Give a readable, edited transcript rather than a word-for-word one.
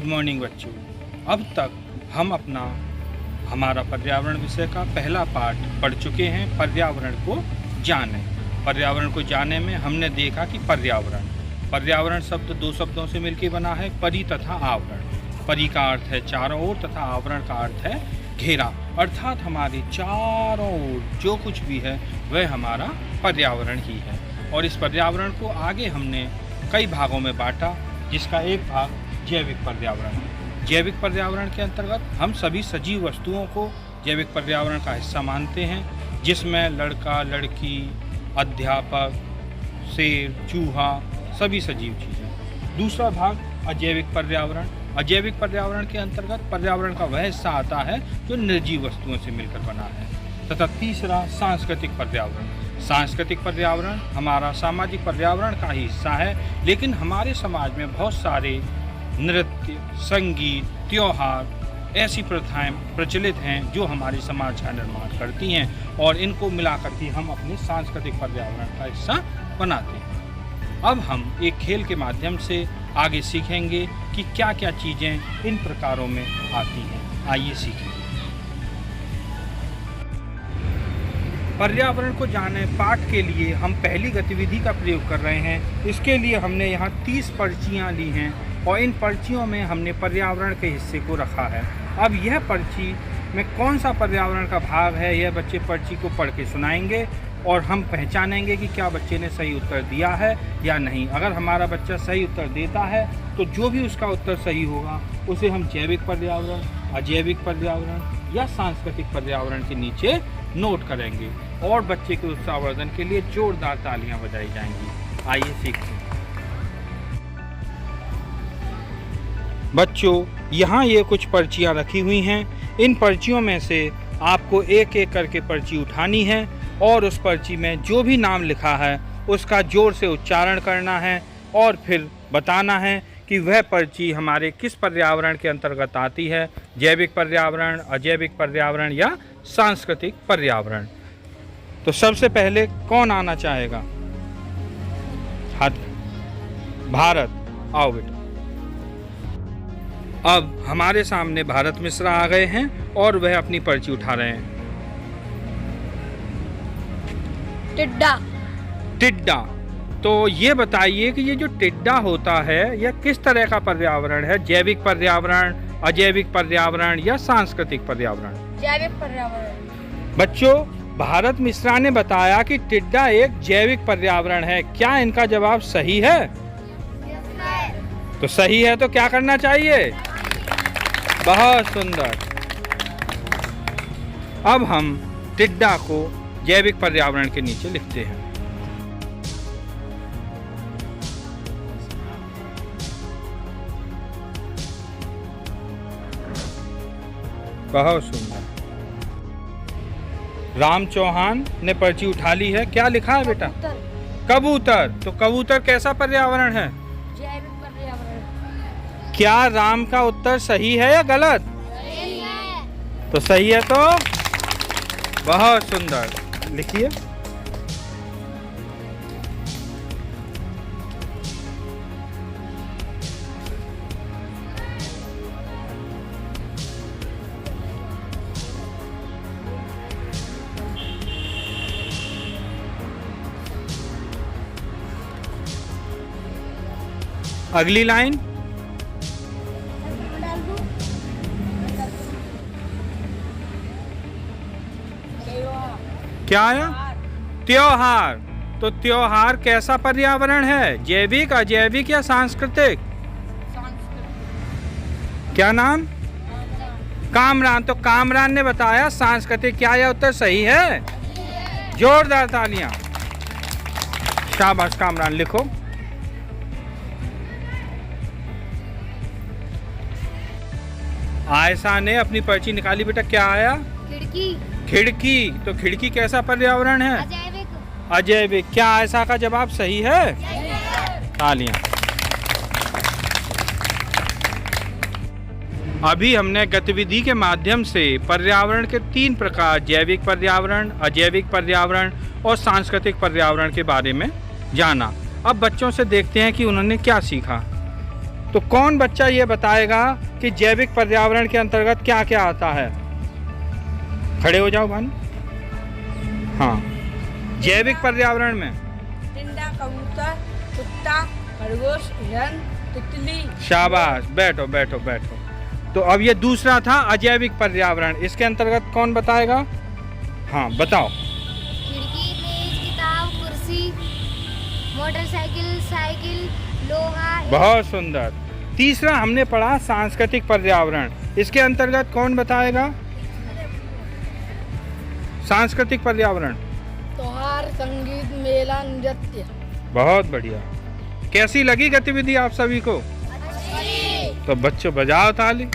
Good morning बच्चों। अब तक हम हमारा पर्यावरण विषय का पहला पाठ पढ़ चुके हैं। पर्यावरण को जाने। पर्यावरण को जाने में हमने देखा कि पर्यावरण शब्द दो शब्दों से मिलकर बना है, परि तथा आवरण। परि का अर्थ है चारों ओर तथा आवरण का अर्थ है घेरा, अर्थात हमारे चारों ओर जो कुछ भी है वह हमारा पर्यावरण ही है। और इस पर्यावरण को आगे हमने कई भागों में बांटा, जिसका एक भाग जैविक पर्यावरण है। जैविक पर्यावरण के अंतर्गत हम सभी सजीव वस्तुओं को जैविक पर्यावरण का हिस्सा मानते हैं, जिसमें लड़का, लड़की, अध्यापक, शेर, चूहा, सभी सजीव चीज़ें। दूसरा भाग अजैविक पर्यावरण। अजैविक पर्यावरण के अंतर्गत पर्यावरण का वह हिस्सा आता है जो निर्जीव वस्तुओं से मिलकर बना है। तथा तीसरा सांस्कृतिक पर्यावरण। सांस्कृतिक पर्यावरण हमारा सामाजिक पर्यावरण का ही हिस्सा है, लेकिन हमारे समाज में बहुत सारे नृत्य, संगीत, त्योहार, ऐसी प्रथाएं प्रचलित हैं जो हमारे समाज का निर्माण करती हैं, और इनको मिलाकर के हम अपने सांस्कृतिक पर्यावरण का हिस्सा बनाते हैं। अब हम एक खेल के माध्यम से आगे सीखेंगे कि क्या क्या चीज़ें इन प्रकारों में आती हैं। आइए सीखें। पर्यावरण को जाने पाठ के लिए हम पहली गतिविधि का प्रयोग कर रहे हैं। इसके लिए हमने यहाँ 30 पर्चियाँ ली हैं, और इन पर्चियों में हमने पर्यावरण के हिस्से को रखा है। अब यह पर्ची में कौन सा पर्यावरण का भाग है, यह बच्चे पर्ची को पढ़ के सुनाएंगे, और हम पहचानेंगे कि क्या बच्चे ने सही उत्तर दिया है या नहीं। अगर हमारा बच्चा सही उत्तर देता है तो जो भी उसका उत्तर सही होगा उसे हम जैविक पर्यावरण, अजैविक पर्यावरण या सांस्कृतिक पर्यावरण के नीचे नोट करेंगे, और बच्चे के उत्साहवर्धन के लिए जोरदार तालियां बजाई जाएंगी। आइए सीखते हैं। बच्चों, यहाँ ये कुछ पर्चियाँ रखी हुई हैं। इन पर्चियों में से आपको एक एक करके पर्ची उठानी है, और उस पर्ची में जो भी नाम लिखा है उसका जोर से उच्चारण करना है, और फिर बताना है कि वह पर्ची हमारे किस पर्यावरण के अंतर्गत आती है, जैविक पर्यावरण, अजैविक पर्यावरण या सांस्कृतिक पर्यावरण। तो सबसे पहले कौन आना चाहेगा? हाथ। भारत, आओ बेटा। अब हमारे सामने भारत मिश्रा आ गए हैं और वह अपनी पर्ची उठा रहे हैं। टिड्डा। टिड्डा। तो ये बताइए कि ये जो टिड्डा होता है यह किस तरह का पर्यावरण है? जैविक पर्यावरण, अजैविक पर्यावरण या सांस्कृतिक पर्यावरण? जैविक पर्यावरण। बच्चों, भारत मिश्रा ने बताया कि टिड्डा एक जैविक पर्यावरण है। क्या इनका जवाब सही है? तो सही है तो क्या करना चाहिए? बहुत सुंदर। अब हम टिड्डा को जैविक पर्यावरण के नीचे लिखते हैं। बहुत सुंदर। राम चौहान ने पर्ची उठा ली है। क्या लिखा है बेटा? कबूतर। तो कबूतर कैसा पर्यावरण है? जैविक पर्यावरण। क्या राम का उत्तर सही है या गलत? सही है। तो सही है तो बहुत सुंदर। लिखिए। अगली लाइन। क्या आया? त्योहार। तो त्योहार कैसा पर्यावरण है? जैविक, अजैविक या सांस्कृतिक? क्या नाम? कामरान। तो कामरान ने बताया सांस्कृतिक। क्या यह उत्तर सही है? जोरदार तालियां। शाबाश कामरान। लिखो। आयशा ने अपनी पर्ची निकाली। बेटा क्या आया? खिड़की। खिड़की। तो खिड़की कैसा पर्यावरण है? अजैविक। अजैविक। क्या आयशा का जवाब सही है? तालियां। अभी हमने गतिविधि के माध्यम से पर्यावरण के 3 प्रकार, जैविक पर्यावरण, अजैविक पर्यावरण और सांस्कृतिक पर्यावरण के बारे में जाना। अब बच्चों से देखते हैं कि उन्होंने क्या सीखा। तो कौन बच्चा ये बताएगा कि जैविक पर्यावरण के अंतर्गत क्या क्या आता है? खड़े हो जाओ भानु। हाँ, जैविक पर्यावरण में टिंडा, कबूतर, कुत्ता, खरगोश, हिरन, तितली। शाबाश, बैठो बैठो बैठो। तो अब ये दूसरा था अजैविक पर्यावरण, इसके अंतर्गत कौन बताएगा? हाँ बताओ। खिड़की, मेज, किताब, कुर्सी, मोटरसाइकिल, साइकिल, लोहा। बहुत सुंदर। तीसरा हमने पढ़ा सांस्कृतिक पर्यावरण, इसके अंतर्गत कौन बताएगा? सांस्कृतिक पर्यावरण त्योहार, संगीत, मेला, नृत्य। बहुत बढ़िया। कैसी लगी गतिविधि आप सभी को? तो बच्चों बजाओ ताली।